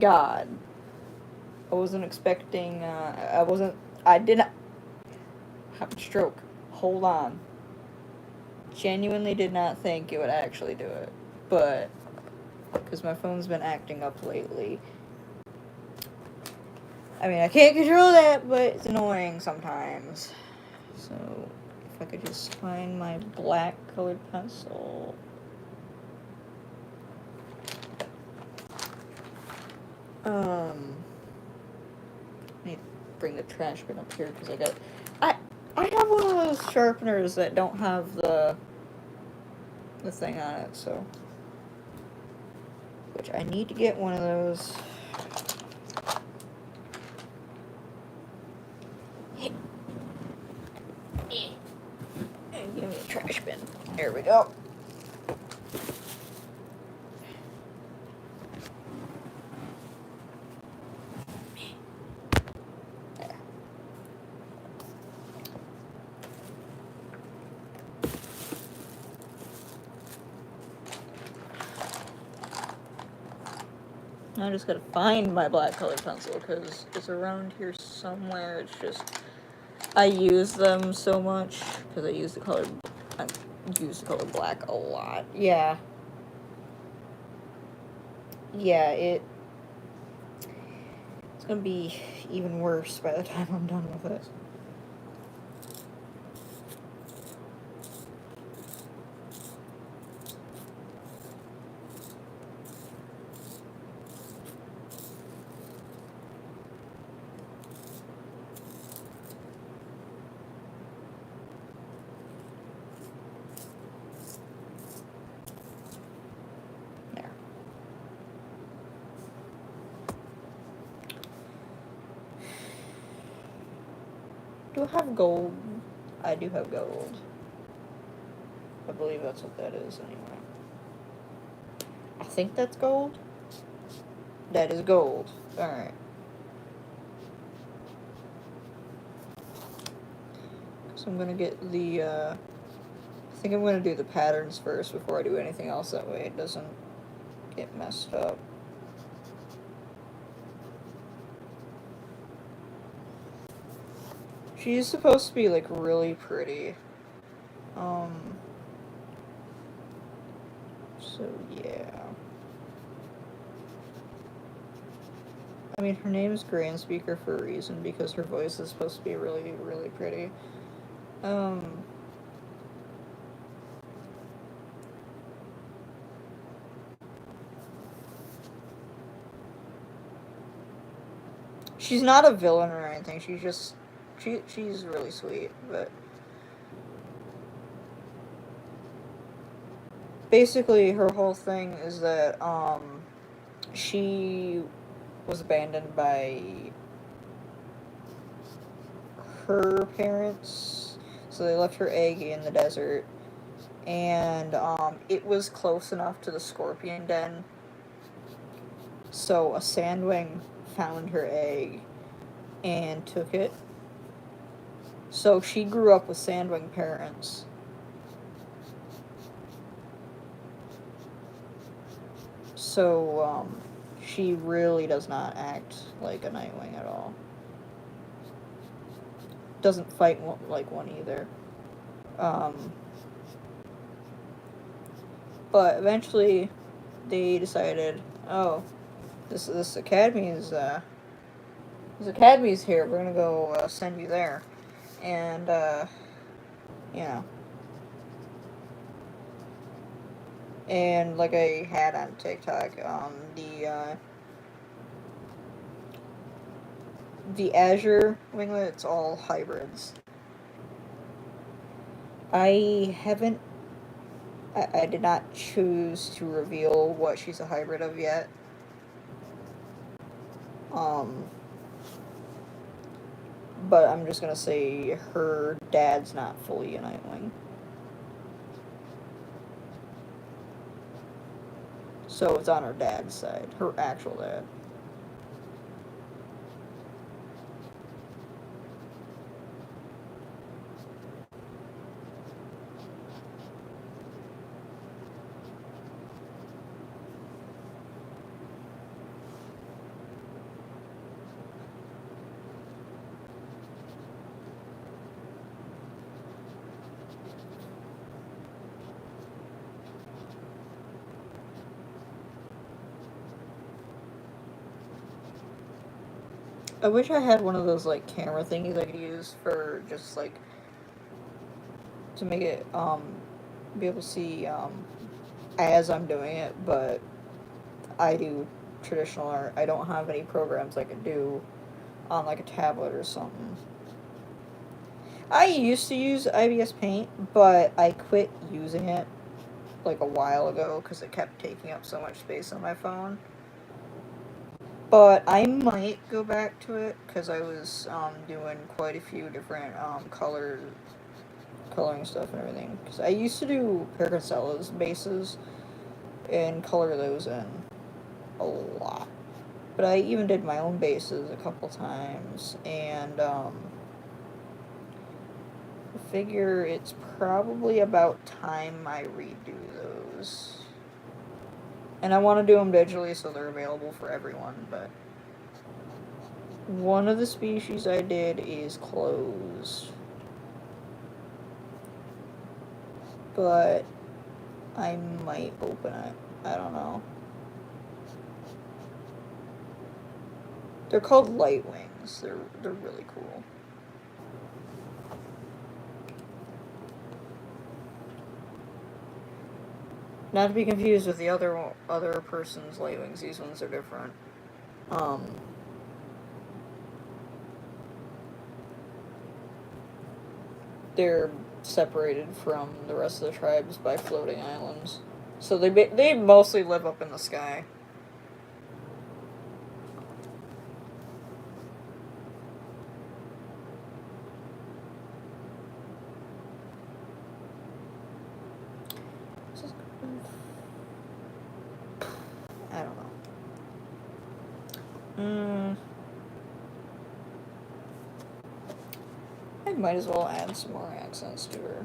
God. I wasn't expecting, I didn't have a stroke. Hold on. Genuinely did not think it would actually do it. But, because my phone's been acting up lately. I mean, I can't control that, but it's annoying sometimes. So, if I could just find my black colored pencil. I need to bring the trash bin up here because I have one of those sharpeners that don't have the thing on it, so. Which I need to get one of those. And give me a trash bin. There we go. There. I just gotta find my black colored pencil because it's around here somewhere. It's just I use them so much because I use the color black a lot. Yeah. Yeah, it's gonna be even worse by the time I'm done with it. There. Do I have gold? I do have gold. I believe that's what that is anyway. I think that's gold. That is gold. Alright. So I'm gonna get the, I think I'm gonna do the patterns first before I do anything else, that way it doesn't get messed up. She's supposed to be, like, really pretty. So, yeah. I mean, her name is Grand Speaker for a reason, because her voice is supposed to be really, really pretty. She's not a villain or anything, she's just, she's really sweet, but basically her whole thing is that, she was abandoned by her parents, so they left her egg in the desert, and, it was close enough to the scorpion den, so a sandwing found her egg and took it. So she grew up with sandwing parents. So, she really does not act like a Nightwing at all. Doesn't fight like one either. But eventually, they decided, oh, this academy's here. We're gonna go send you there, and you know, and like I had on TikTok, the Azure Winglet, it's all hybrids. I did not choose to reveal what she's a hybrid of yet. But I'm just gonna say her dad's not fully a Nightwing. So it's on her dad's side, her actual dad. I wish I had one of those like camera thingies I could use for just like to make it be able to see as I'm doing it, but I do traditional art. I don't have any programs I could do on like a tablet or something. I used to use IBS Paint, but I quit using it like a while ago because it kept taking up so much space on my phone. But I might go back to it because I was doing quite a few different coloring stuff and everything. Because I used to do Pericasella's bases and color those in a lot. But I even did my own bases a couple times, and I figure it's probably about time I redo those. And I want to do them digitally so they're available for everyone, but one of the species I did is closed. But I might open it. I don't know. They're called light wings. They're really cool. Not to be confused with the other person's light wings. These ones are different. They're separated from the rest of the tribes by floating islands. So they mostly live up in the sky. I don't know. I might as well add some more accents to her.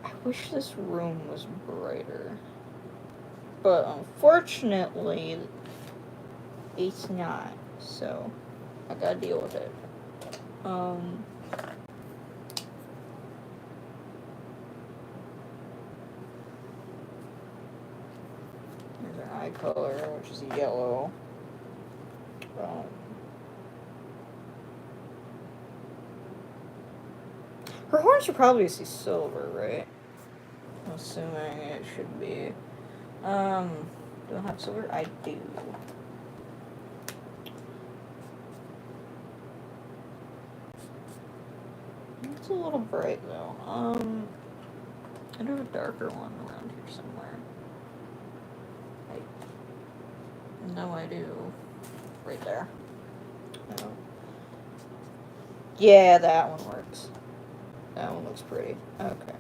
I wish this room was brighter. But unfortunately, it's not. So, I gotta deal with it. Here's her eye color, which is yellow. Her horns should probably see silver, right? I'm assuming it should be. Do I have silver? I do. It's a little bright though. I do have a darker one around here somewhere. No, I do. Right there. No. Yeah, that one works. That one looks pretty. Okay.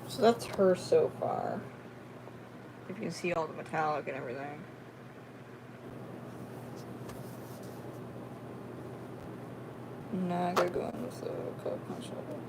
So that's her so far. If you can see all the metallic and everything. Now I gotta go in with the color punch level.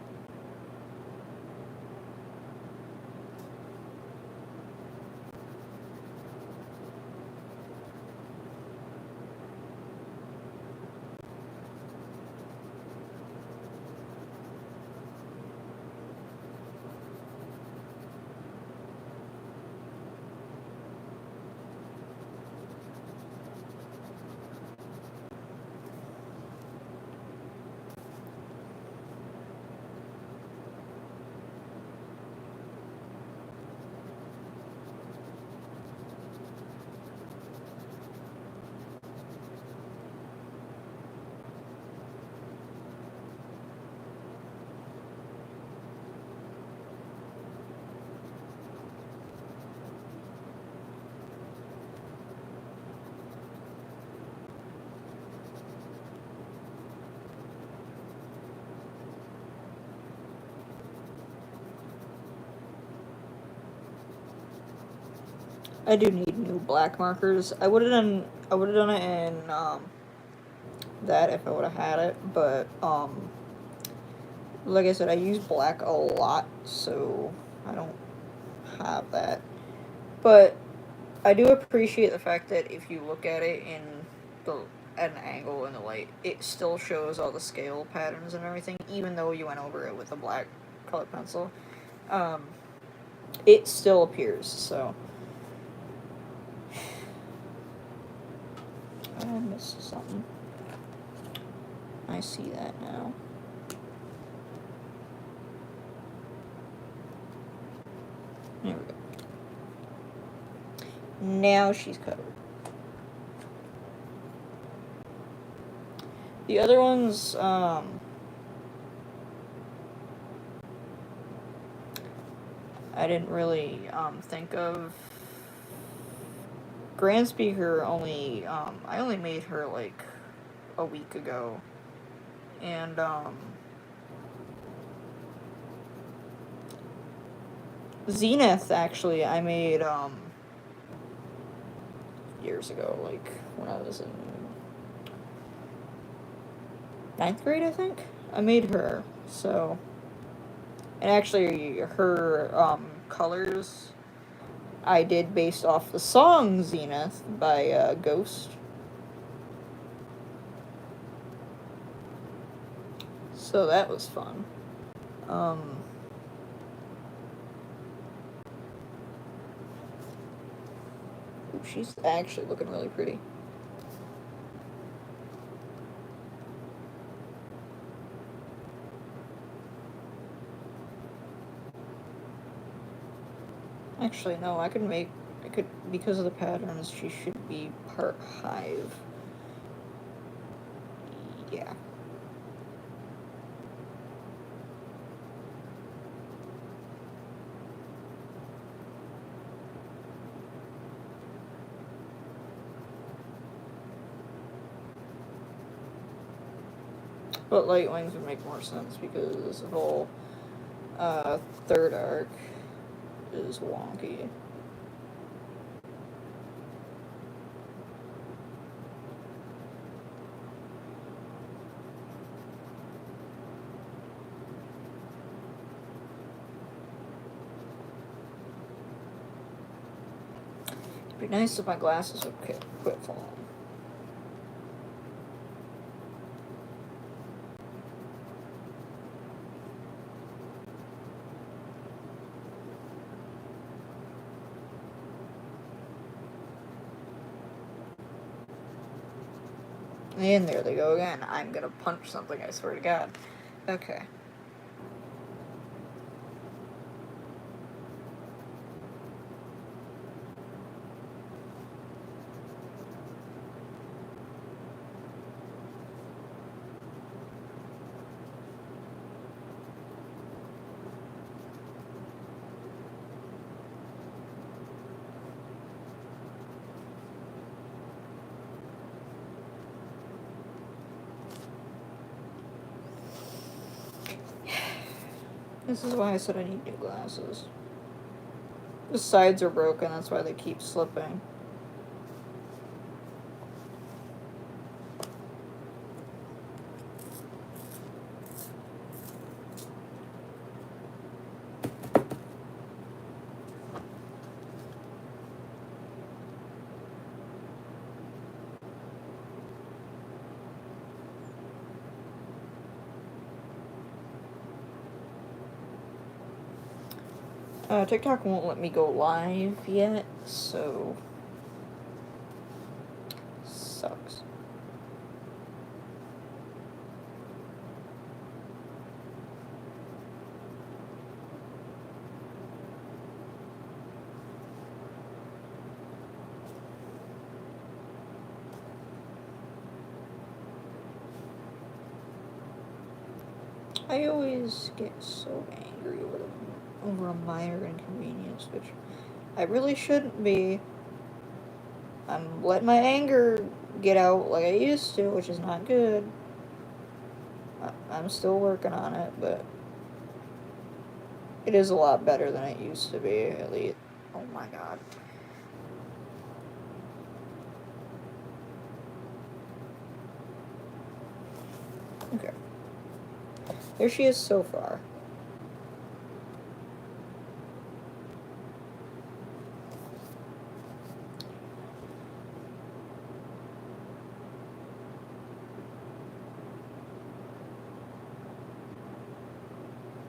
I do need new black markers. I would have done it in that if I would have had it, but like I said, I use black a lot, so I don't have that. But I do appreciate the fact that if you look at it at an angle in the light, it still shows all the scale patterns and everything, even though you went over it with a black colored pencil. It still appears, so. I missed something. I see that now. There we go. Now she's covered. The other ones, I didn't really think of. Grand Speaker I only made her like a week ago, and Zenith actually I made years ago, like when I was in 9th grade, I think. I made her, so, and actually her colors I did based off the song Zenith by Ghost. So that was fun. She's actually looking really pretty. Actually, no, I could, because of the patterns, she should be part hive. Yeah. But Light Wings would make more sense because the whole third arc is wonky. It'd be nice if my glasses would quit falling. And there they go again. I'm gonna punch something, I swear to God. Okay. This is why I said I need new glasses. The sides are broken, that's why they keep slipping. TikTok won't let me go live yet, so sucks. I always get so angry over a minor inconvenience, which I really shouldn't be. I'm letting my anger get out like I used to, which is not good. I'm still working on it, but it is a lot better than it used to be, at least. Oh my god. Okay. There she is so far.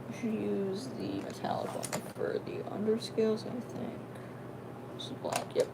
I should use the metallic one for the underscales, I think. This is black, yep.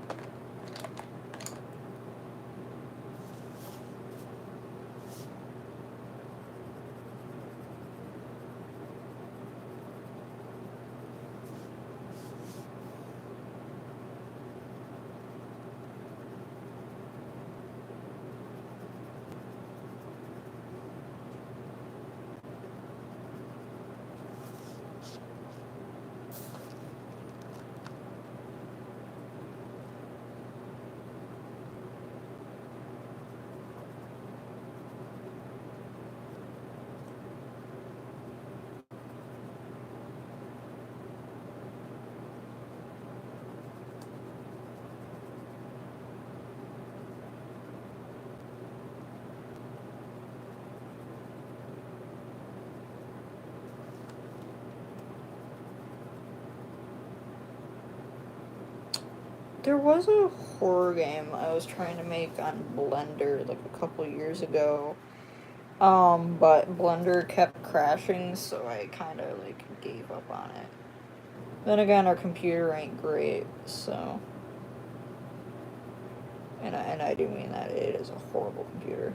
There was a horror game I was trying to make on Blender like a couple years ago. But Blender kept crashing, so I kind of like gave up on it. Then again, our computer ain't great, so. And I do mean that it is a horrible computer.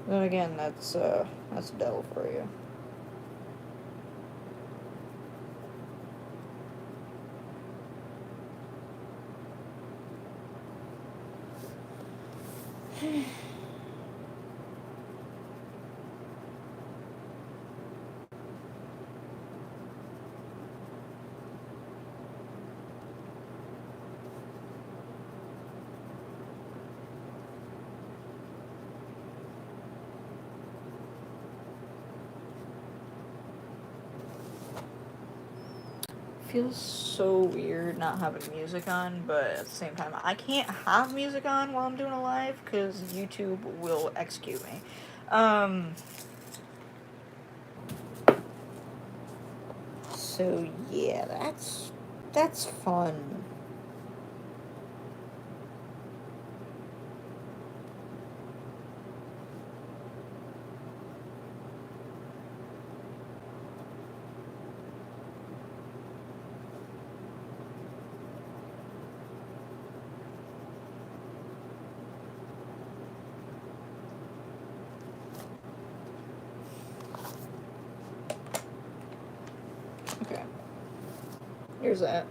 Then again, that's Dell for you. Feels so weird not having music on, but at the same time, I can't have music on while I'm doing a live because YouTube will execute me. So yeah, that's fun. Okay. Here's that.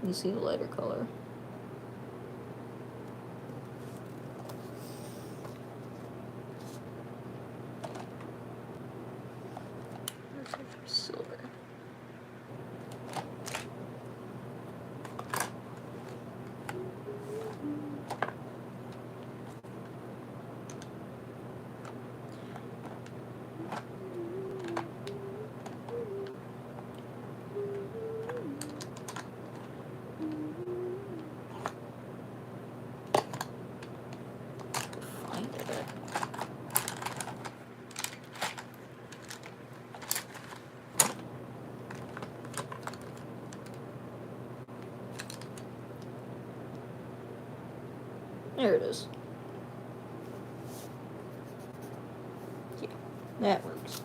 You see the lighter color. Silver. There it is. Yeah, that works.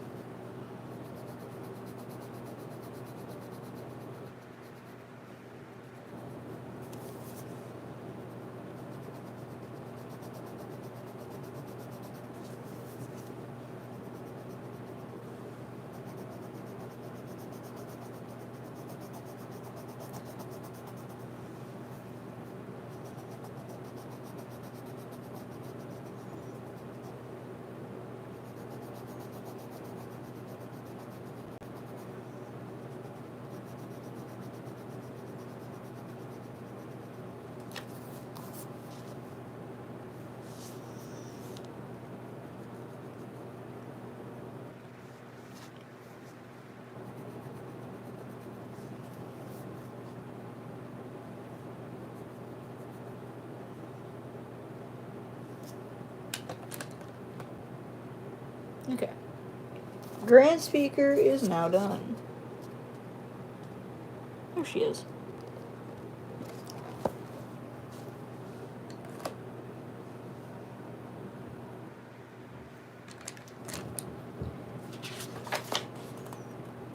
Okay. Grand speaker is now done. There she is.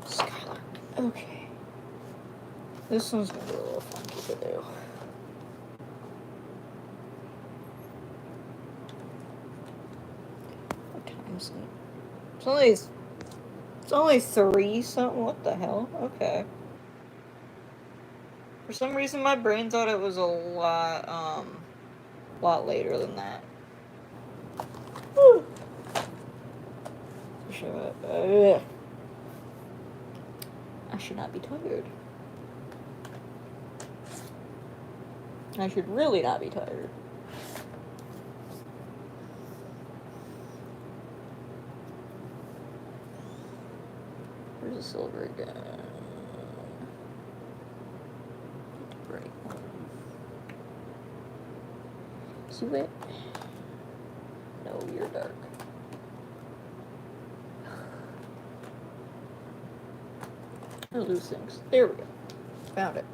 Skylar. Okay. This one's gonna be a little funky to do. What time is it? It's only 3 something. What the hell? Okay. For some reason, my brain thought it was a lot later than that. Whew. I should not be tired. I should really not be tired. Where's the silver again? Bright one. See it? No, you're dark. I lose things. There we go. Found it.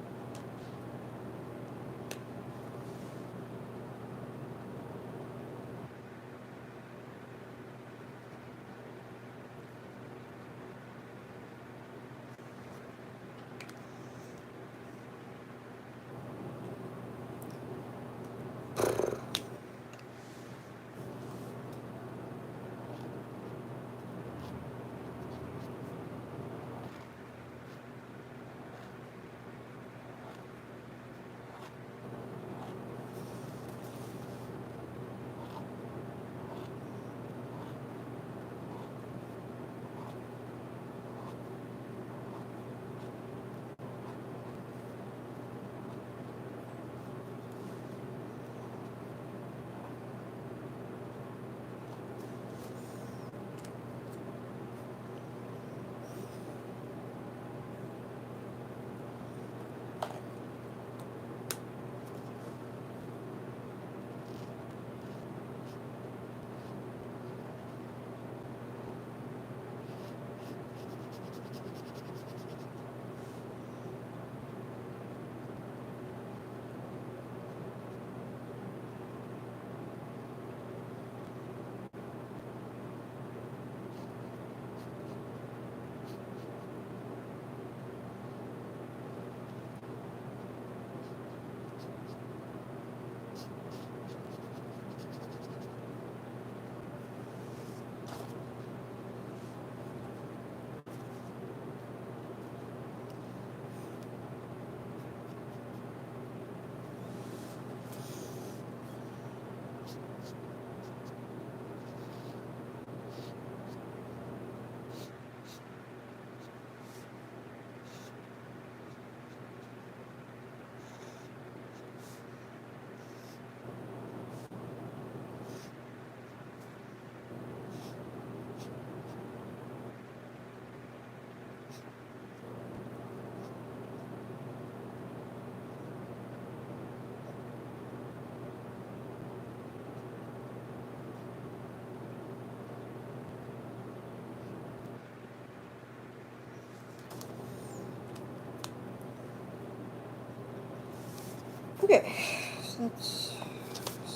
Okay, so let's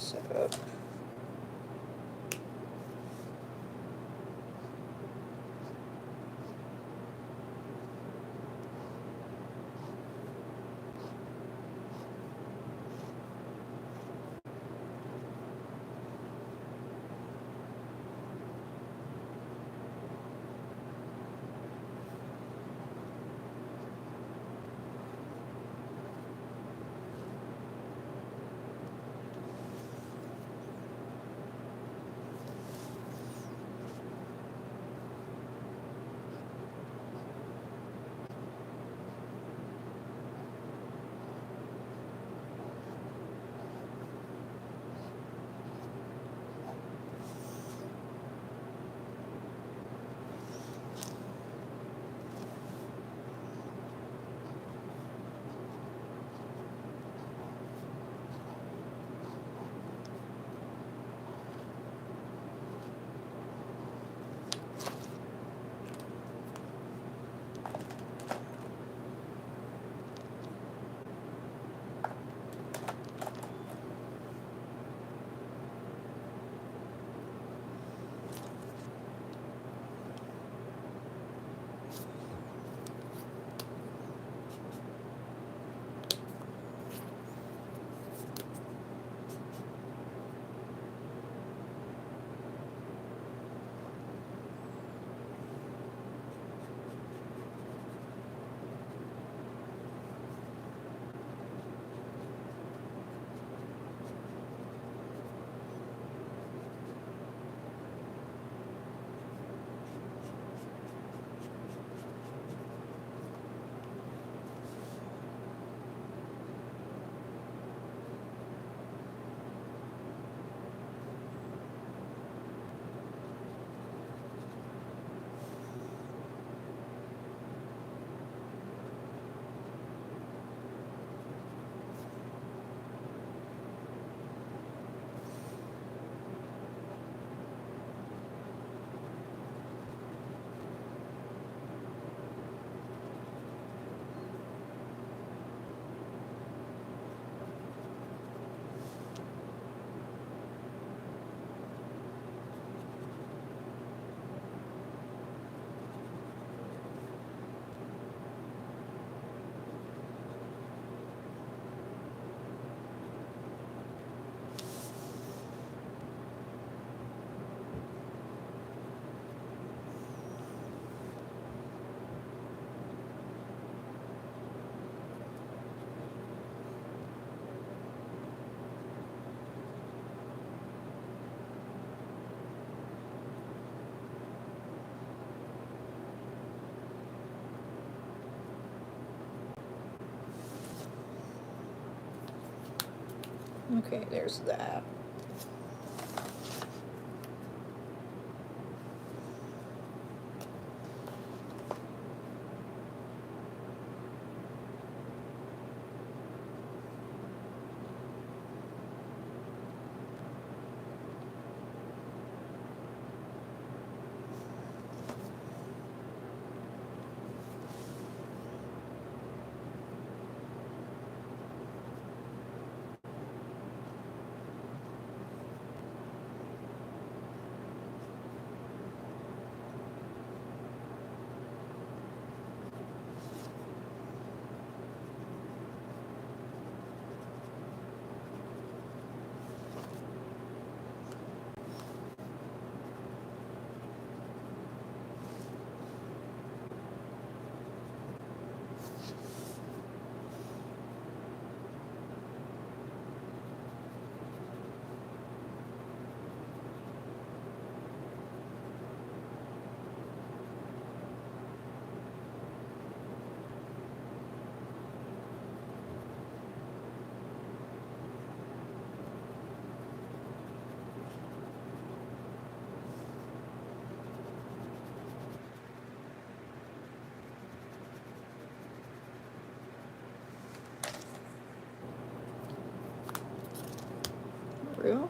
setup. Okay, there's that. Real?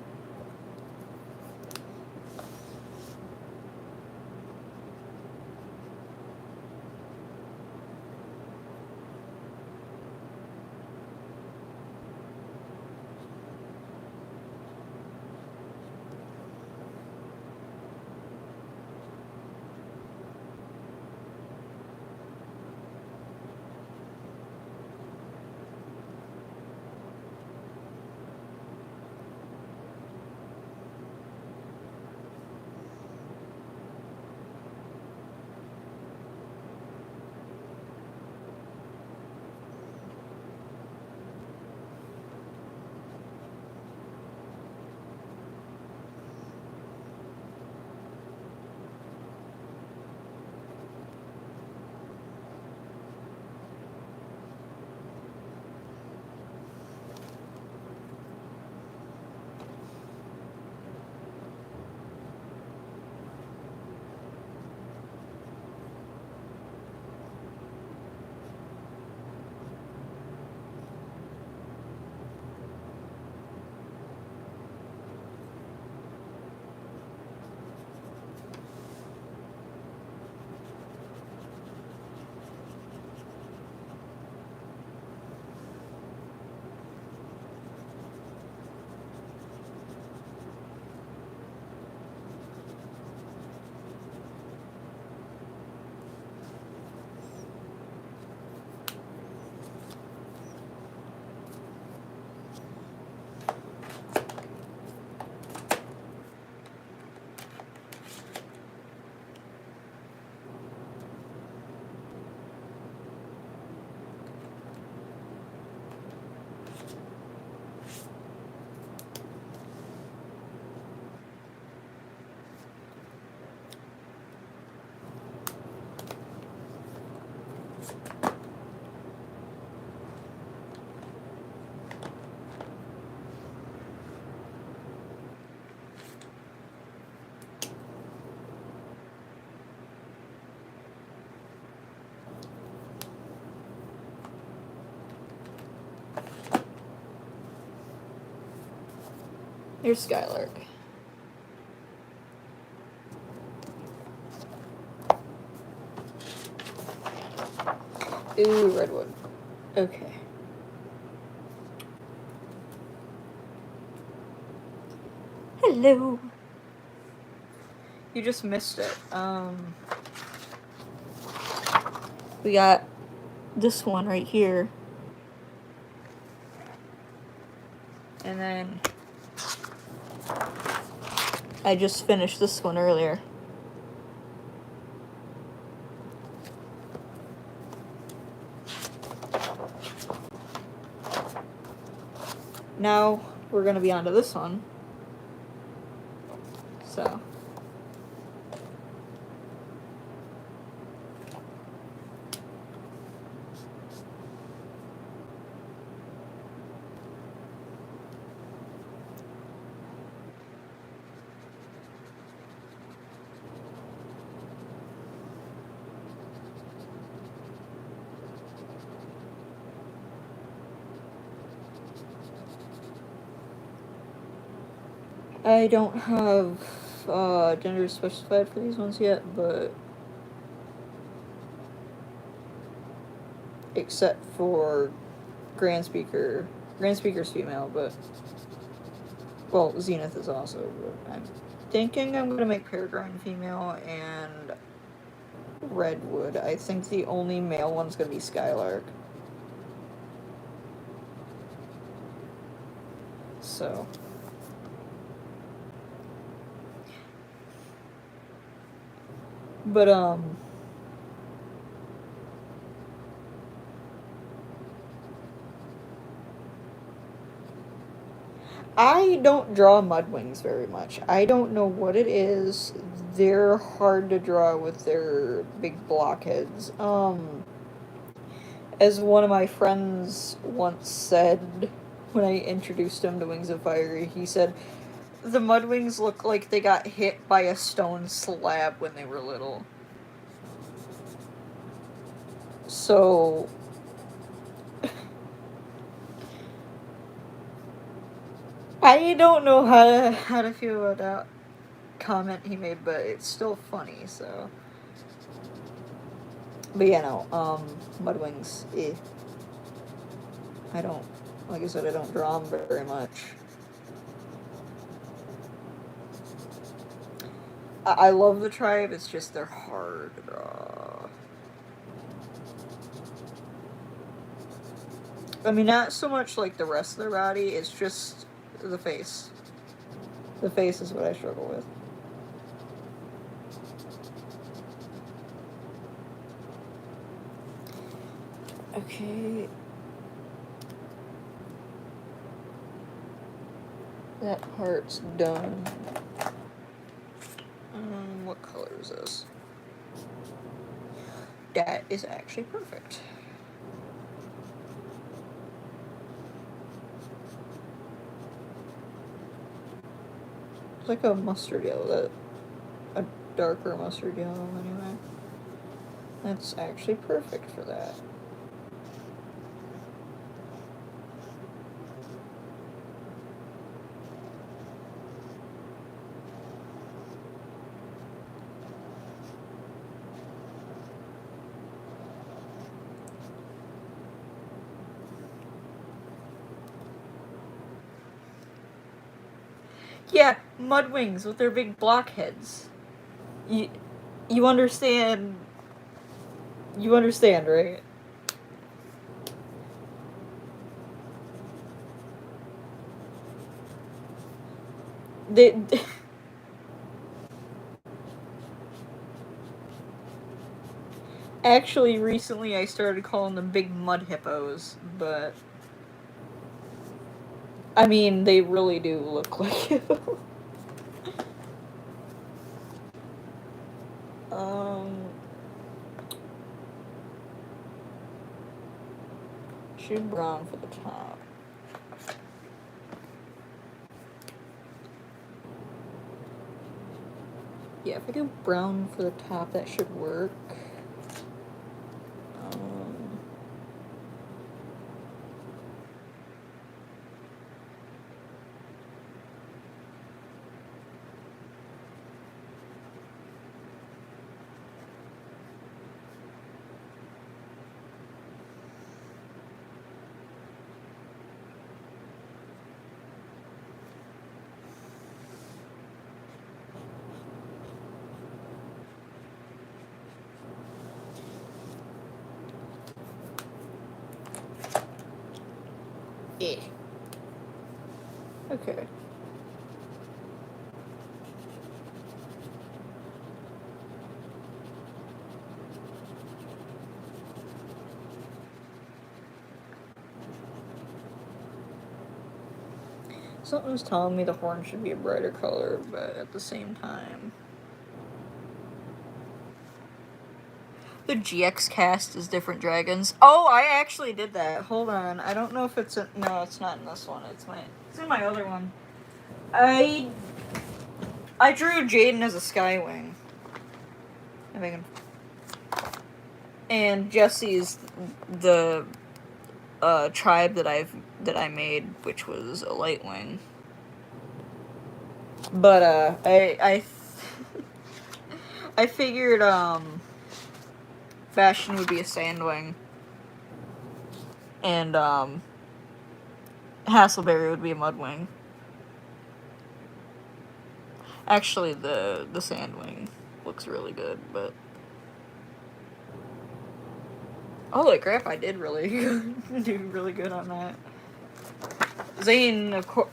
Here's Skylark. Ooh, Redwood. Okay. Hello. You just missed it. We got this one right here. And then I just finished this one earlier. Now we're gonna be onto this one. So. I don't have gender specified for these ones yet, but except for Grand Speaker. Grand Speaker's female, but well, Zenith is also. But I'm thinking I'm gonna make Peregrine female and Redwood. I think the only male one's gonna be Skylark. So. But, I don't draw Mudwings very much. I don't know what it is. They're hard to draw with their big blockheads. As one of my friends once said when I introduced him to Wings of Fire, he said, the Mudwings look like they got hit by a stone slab when they were little. So, I don't know how to feel about that comment he made, but it's still funny, so. But yeah, no, Mudwings, I don't, like I said, I don't draw them very much. I love the tribe, it's just they're hard to draw. I mean, not so much like the rest of their body, it's just the face. The face is what I struggle with. Okay. That part's done. What color is this? That is actually perfect. It's like a mustard yellow, a darker mustard yellow anyway. That's actually perfect for that. Yeah, Mudwings with their big blockheads. You understand? You understand, right? They actually recently I started calling them big mud hippos, but I mean they really do look like you. Should brown for the top. Yeah, if I do brown for the top, that should work. Okay. Something was telling me the horn should be a brighter color, but at the same time... The GX cast is different dragons. Oh, I actually did that. Hold on. I don't know if it's in... No, it's not in this one. It's in my other one. I drew Jaden as a Skywing. If I can... And Jesse's the tribe that I made, which was a Lightwing. But I figured Bastion would be a Sandwing, and Hassleberry would be a Mudwing. Actually, the Sandwing looks really good, but holy crap, I did really do really good on that. Zane, of course.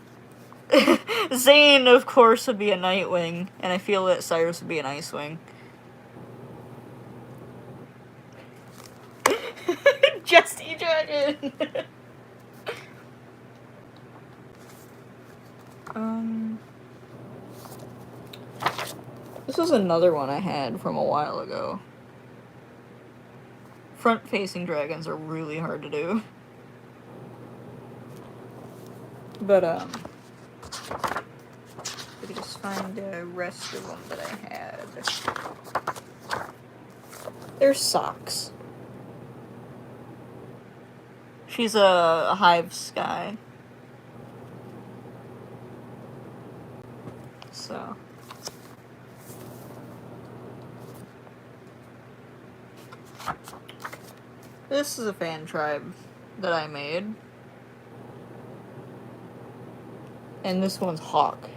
Zane, of course, would be a Nightwing, and I feel that Cyrus would be an Icewing. Just E-Dragon! This was another one I had from a while ago. Front-facing dragons are really hard to do. But, I could just find the rest of them that I had. There's Socks. She's a Hive Sky. So. This is a fan tribe that I made. And this one's Hawk.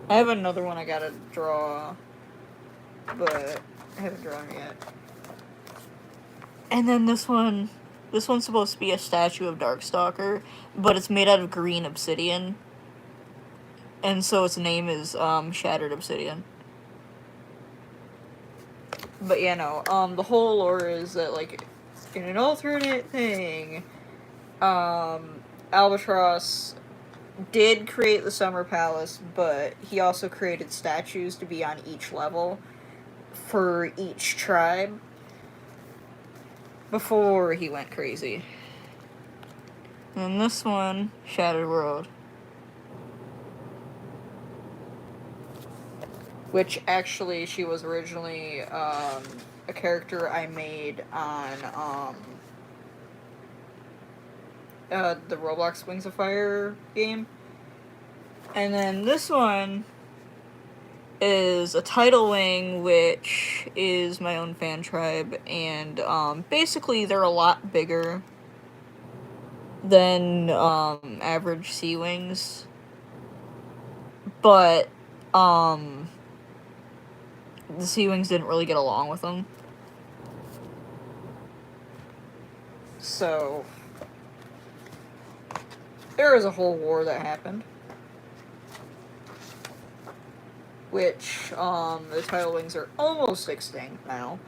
I have another one I gotta draw, but I haven't drawn it yet. And then this one's supposed to be a statue of Darkstalker, but it's made out of green obsidian. And so its name is Shattered Obsidian. But yeah, no, the whole lore is that, like, in an alternate thing, Albatross did create the Summer Palace, but he also created statues to be on each level for each tribe before he went crazy. And this one, Shattered World. Which, actually, she was originally, a character I made on, the Roblox Wings of Fire game. And then this one is a Tidal Wing, which is my own fan tribe, and, basically they're a lot bigger than, average Sea Wings. But, the Sea Wings didn't really get along with them. So, there was a whole war that happened. Which, the Tidal Wings are almost extinct now.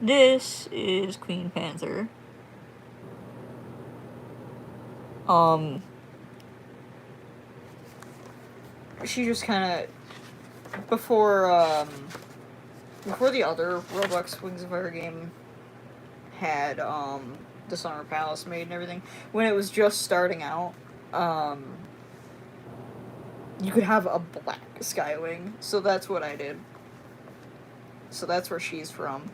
This is Queen Panther. She just kinda... Before the other Roblox Wings of Fire game had, the Summer Palace made and everything, when it was just starting out, you could have a black Skywing, so that's what I did. So that's where she's from.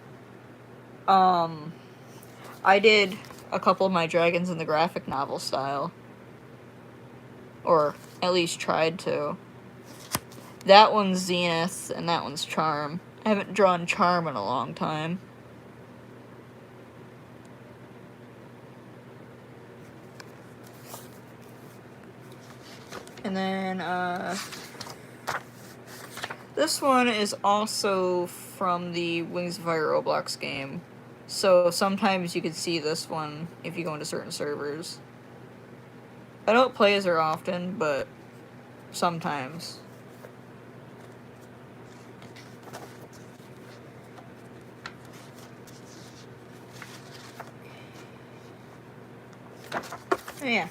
I did a couple of my dragons in the graphic novel style. Or, at least tried to. That one's Zenith, and that one's Charm. I haven't drawn Charm in a long time. And then, this one is also from the Wings of Fire Roblox game. So sometimes you can see this one if you go into certain servers. I don't play as her often, but sometimes. Oh, yeah.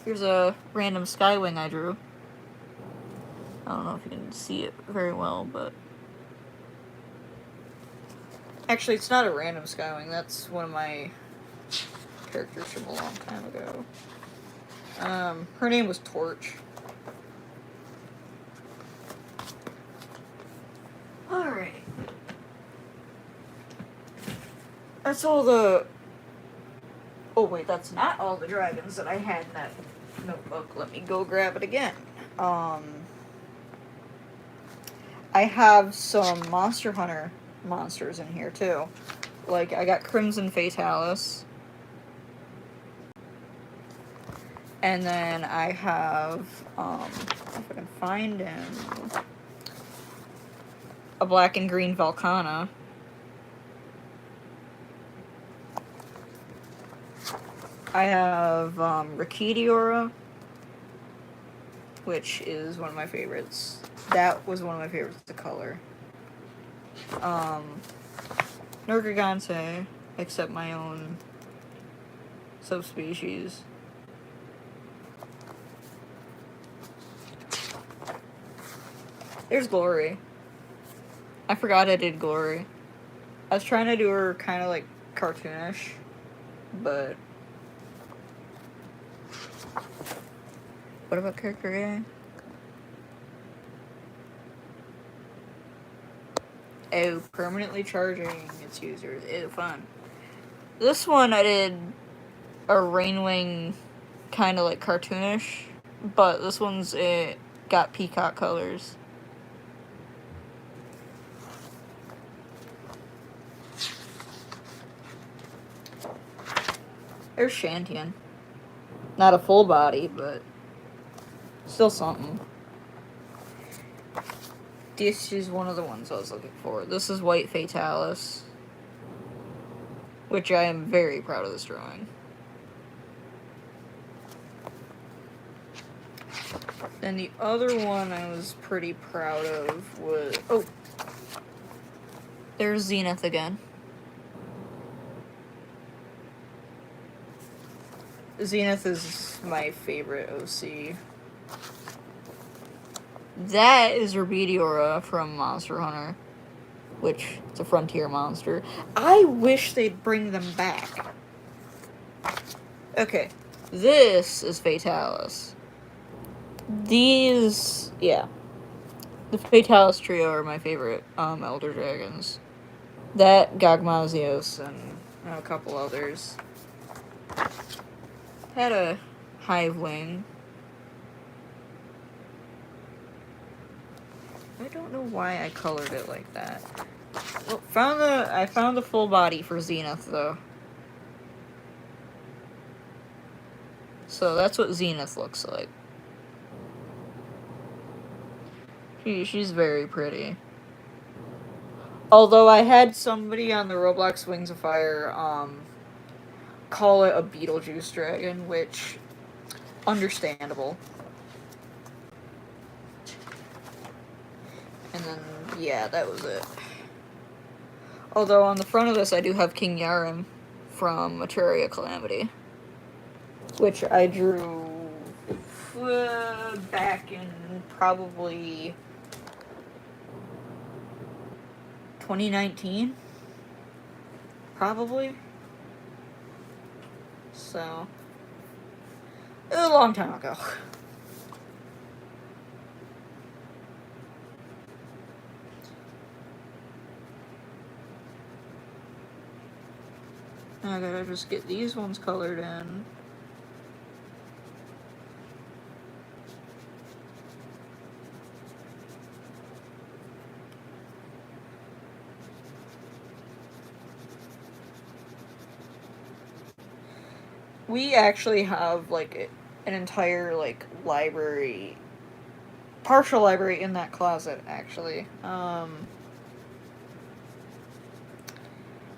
Here's a random Skywing I drew. I don't know if you can see it very well, but... Actually, it's not a random Skywing. That's one of my characters from a long time ago. Her name was Torch. Alright. That's all the... Oh, wait, that's not all the dragons that I had in that notebook. Let me go grab it again. I have some Monster Hunter monsters in here, too. Like, I got Crimson Fatalis. And then I have, if I can find him, a black and green Volcana. I have, Rikidora, which is one of my favorites. That was one of my favorites to color. Nergigante, except my own subspecies. There's Glory. I forgot I did Glory. I was trying to do her kind of like cartoonish, but... What about character A? Oh, permanently charging its users. Ew, fun. This one I did a Rainwing kind of like cartoonish, but this one's got peacock colors. There's Shantian. Not a full body, but still something. This is one of the ones I was looking for. This is White Fatalis, which I am very proud of this drawing. Then the other one I was pretty proud of was... Oh! There's Zenith again. Zenith is my favorite OC. That is Rikidora from Monster Hunter, which is a frontier monster. I wish they'd bring them back. Okay, this is Fatalis. These, yeah. The Fatalis trio are my favorite Elder Dragons. That, Gagmazios, and a couple others. Had a Hive Wing. I don't know why I colored it like that. Well, I found the full body for Zenith, though. So that's what Zenith looks like. She's very pretty. Although I had somebody on the Roblox Wings of Fire, call it a Beetlejuice dragon, which, understandable. And then, yeah, that was it. Although on the front of this, I do have King Yarim from Materia Calamity, which I drew back in probably 2019, probably. So, it was a long time ago. I gotta just get these ones colored in. We actually have, like, an entire, like, library, partial library in that closet, actually.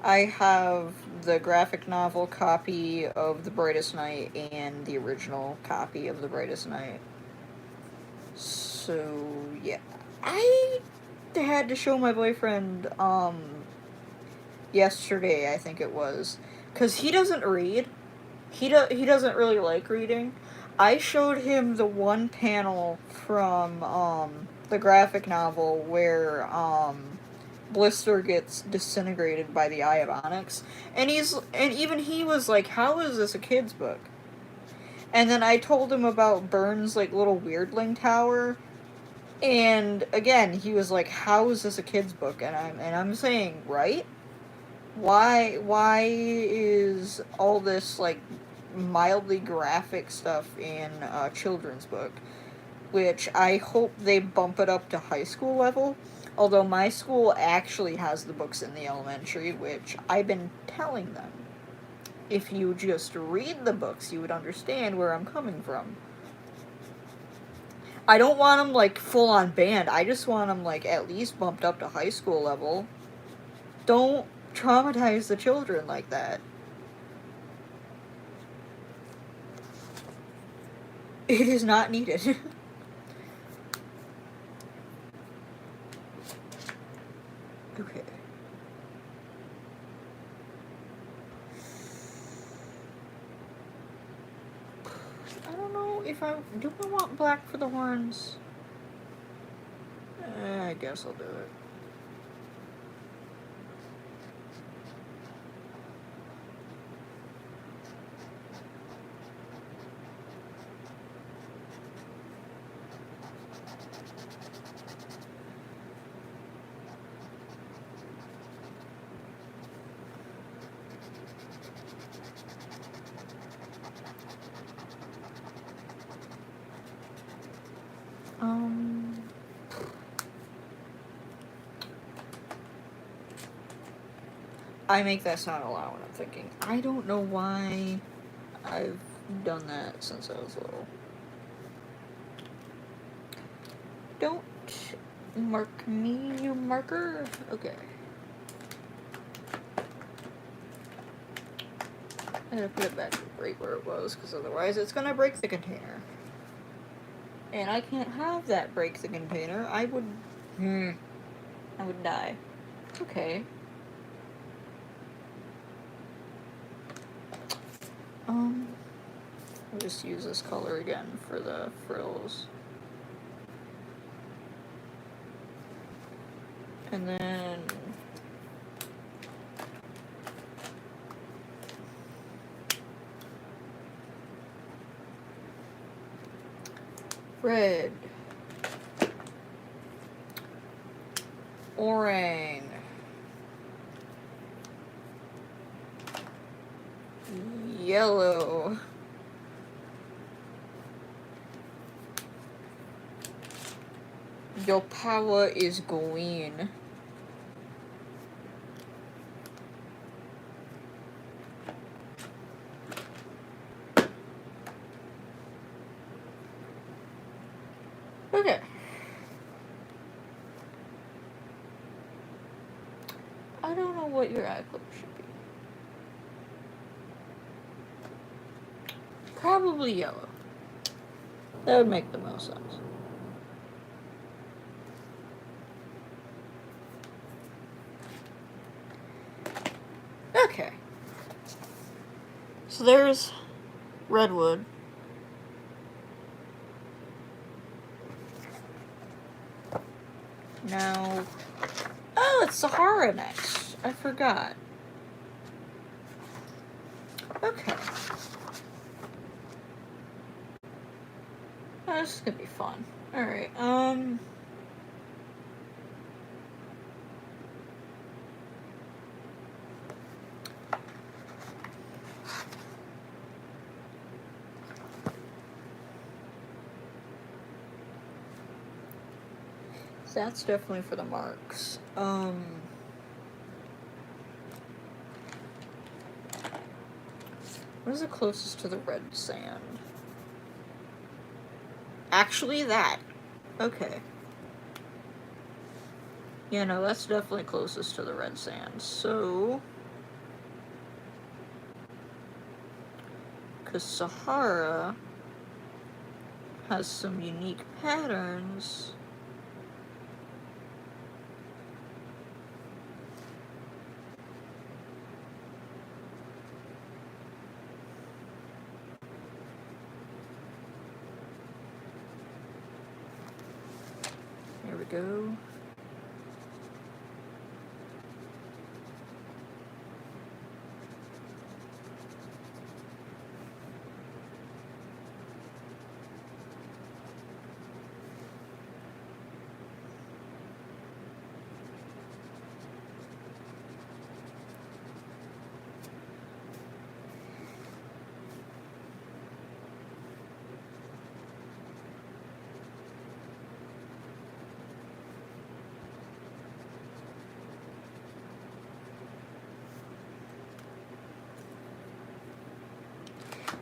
I have the graphic novel copy of The Brightest Night and the original copy of The Brightest Night. So, yeah. I had to show my boyfriend, yesterday, I think it was. Because he doesn't read. He doesn't really like reading. I showed him the one panel from, the graphic novel where, Blister gets disintegrated by the Eye of Onyx, and even he was like, "How is this a kid's book?" And then I told him about Burns' like little weirdling tower, and again he was like, "How is this a kid's book?" And I'm saying, right? Why is all this like mildly graphic stuff in a children's book? Which I hope they bump it up to high school level. Although my school actually has the books in the elementary, which I've been telling them. If you just read the books, you would understand where I'm coming from. I don't want them, like, full on banned. I just want them, like, at least bumped up to high school level. Don't traumatize the children like that. It is not needed. Okay. I don't know if do I want black for the horns? I guess I'll do it. I make that sound a lot when I'm thinking. I don't know why I've done that since I was little. Don't mark me, you marker. Okay. I gotta put it back right where it was, because otherwise it's gonna break the container. And I can't have that break the container. I would die. Okay. I'll just use this color again for the frills. And then red, orange, yellow, your power is green. Okay. I don't know what your eye color should be. Probably yellow. That would make the most sense. Okay. So there's redwood. Now, oh, it's Sahara next. I forgot. Okay. Oh, this is gonna be fun. Alright, that's definitely for the marks. What is the closest to the red sand? Actually, that. Okay. Yeah, no, that's definitely closest to the red sand. So Because Sahara has some unique patterns. There we go.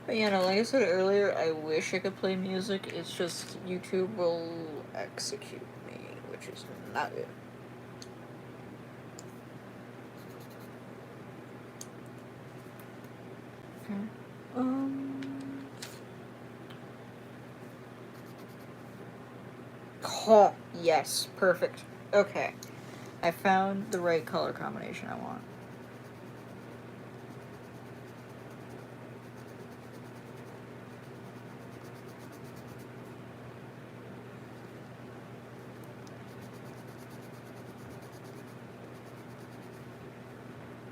But yeah, no, like I said earlier, I wish I could play music. It's just YouTube will execute me, which is not good. Okay. Oh, yes, perfect. Okay. I found the right color combination I want.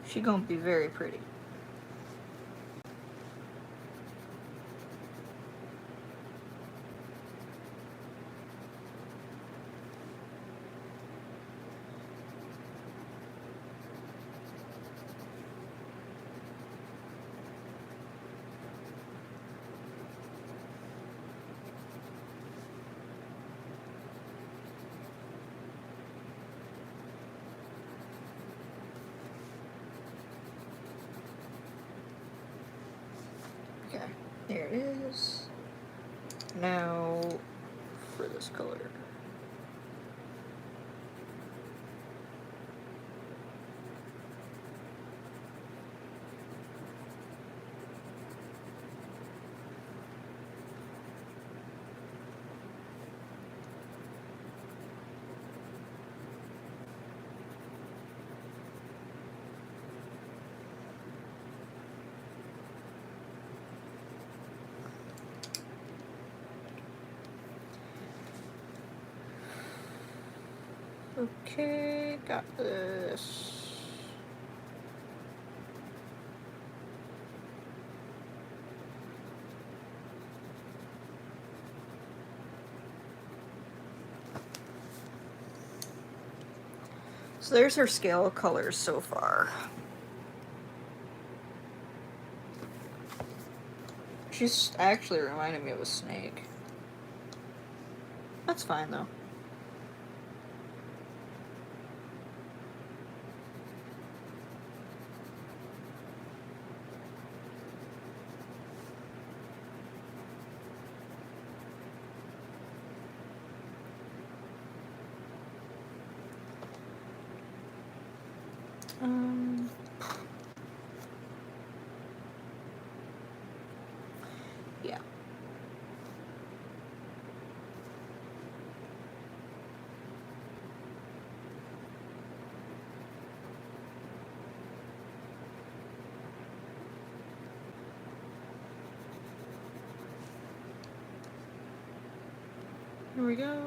She gonna be very pretty. Okay, there it is. Now, for this color. Okay, got this. So there's her scale of colors so far. She's actually reminding me of a snake. That's fine though. Yeah. Here we go.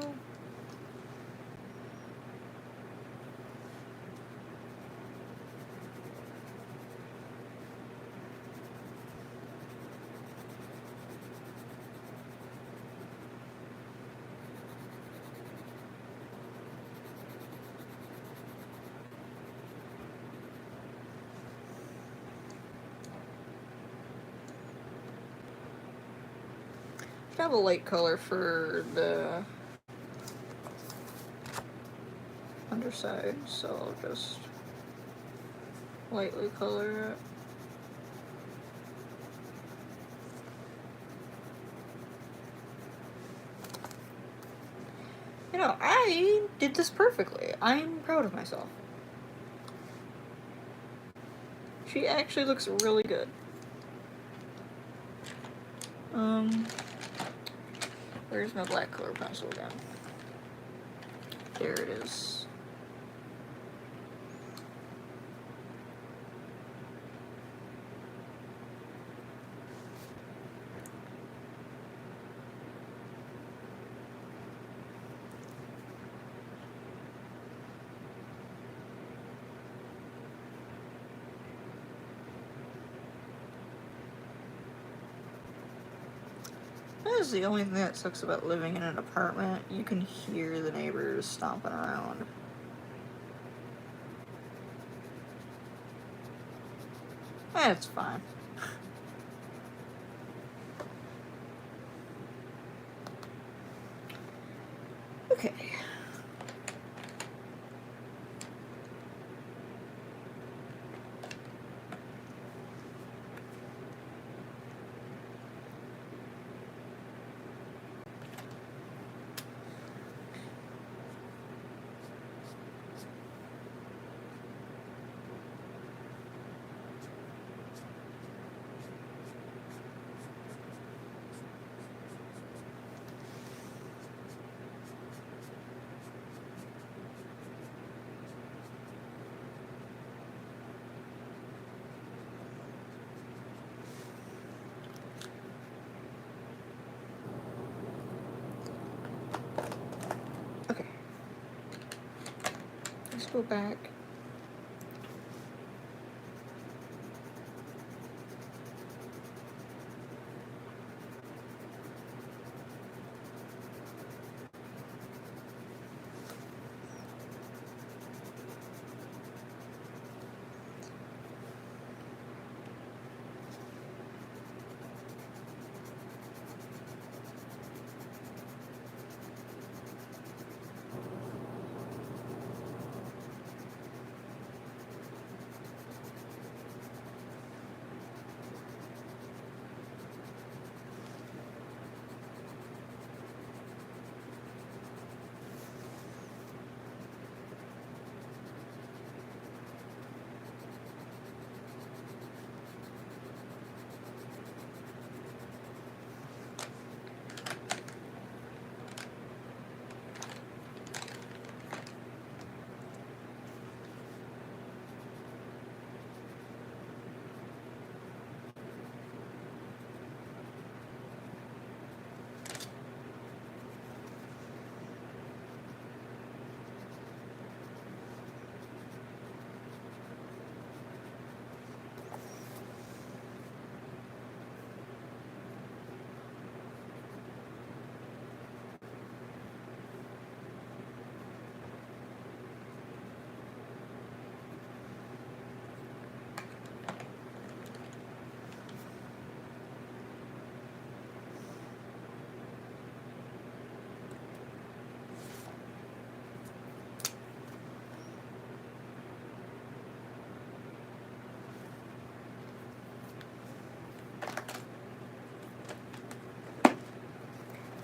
I have a light color for the underside, so I'll just lightly color it. You know, I did this perfectly. I'm proud of myself. She actually looks really good. Where's my black color pencil again? There it is. That is the only thing that sucks about living in an apartment. You can hear the neighbors stomping around. That's fine. Okay. Okay. Let's go back.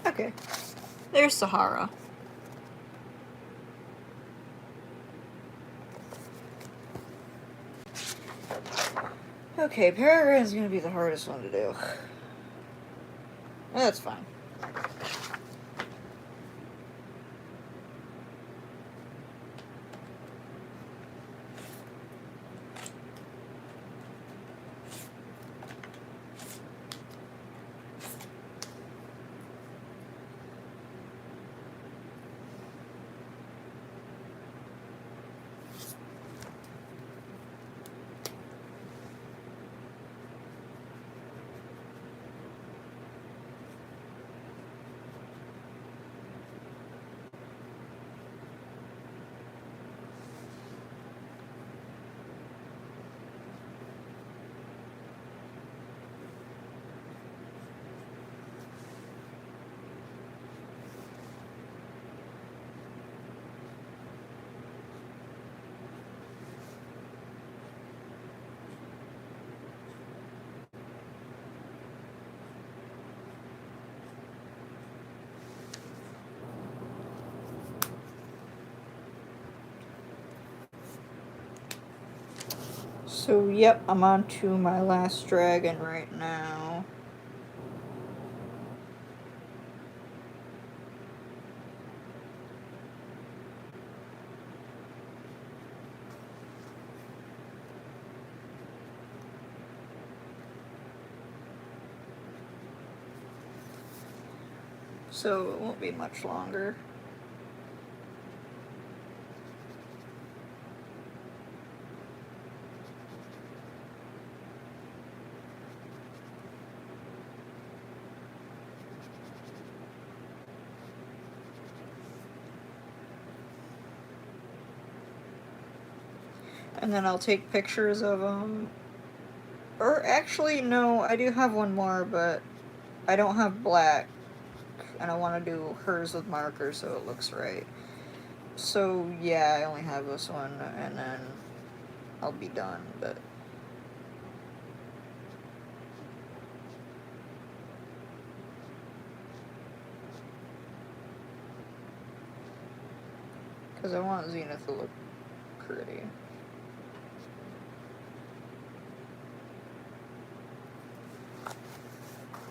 Okay. There's Sahara. Okay, Peregrine is gonna be the hardest one to do. That's fine. So, yep, I'm on to my last dragon right now. so it won't be much longer. And then I'll take pictures of them. Or actually, no, I do have one more, but I don't have black. And I want to do hers with marker so it looks right. So, yeah, I only have this one, and then I'll be done, but... because I want Zenith to look pretty.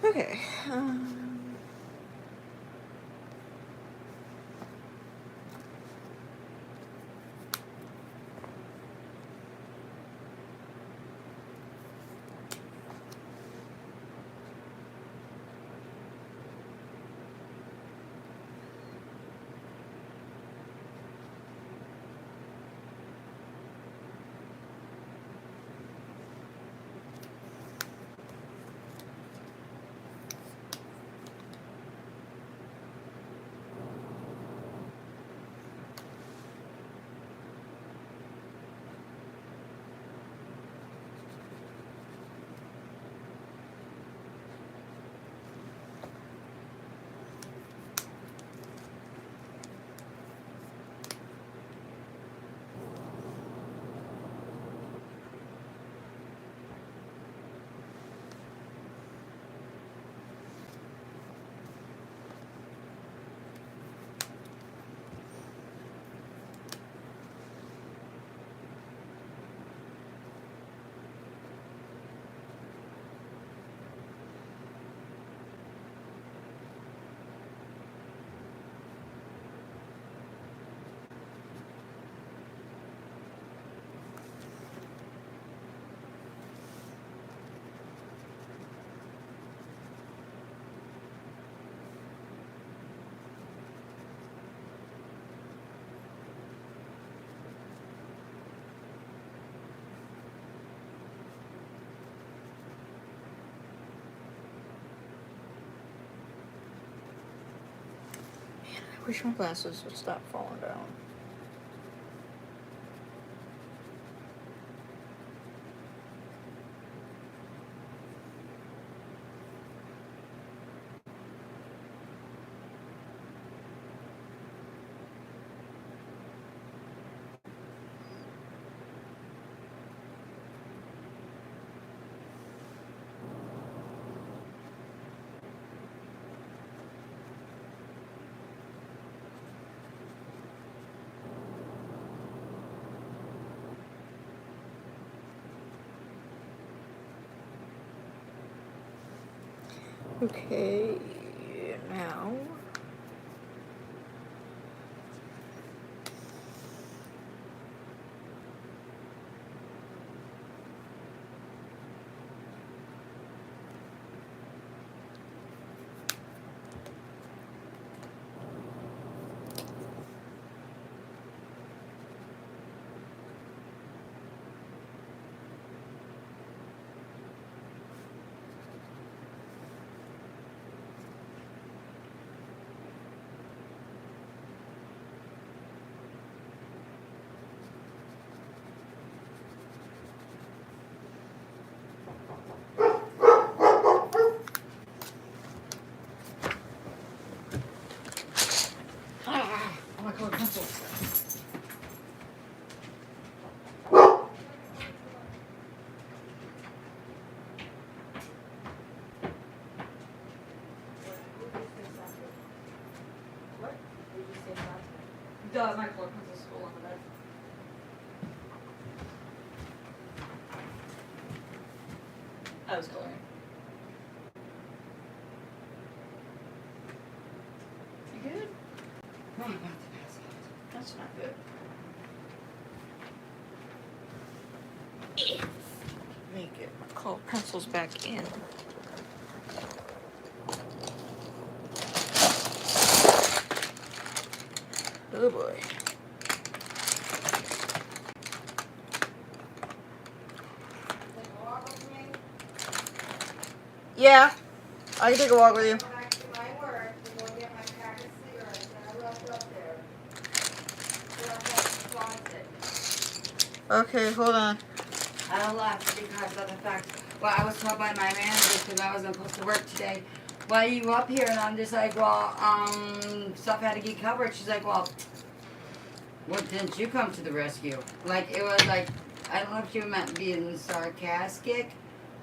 Okay. I wish my glasses would stop falling down. Okay, now... Oh my god, pencil. What? My colored pencil's still on the bed. I was coloring. You good? No, I'm not the best. That's not good. Make it. Call pencils back in. Oh boy. Yeah, I can take a walk with you. Back to my work to go get my pack of cigarettes that I left up there. Left up in the closet. Okay, hold on. I left because of the fact, well, I was told by my manager because I wasn't supposed to work today. Why are you up here? And I'm just like, well, stuff had to get covered. She's like, well, didn't you come to the rescue? Like, it was like, I don't know if you meant being sarcastic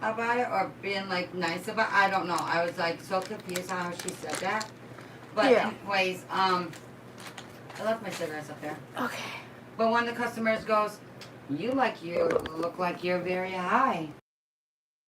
about it or being like nice about it. I don't know. I was like so confused how she said that. But Yeah. anyways, I left my cigarettes up there. Okay. But one of the customers goes, you look like you're very high.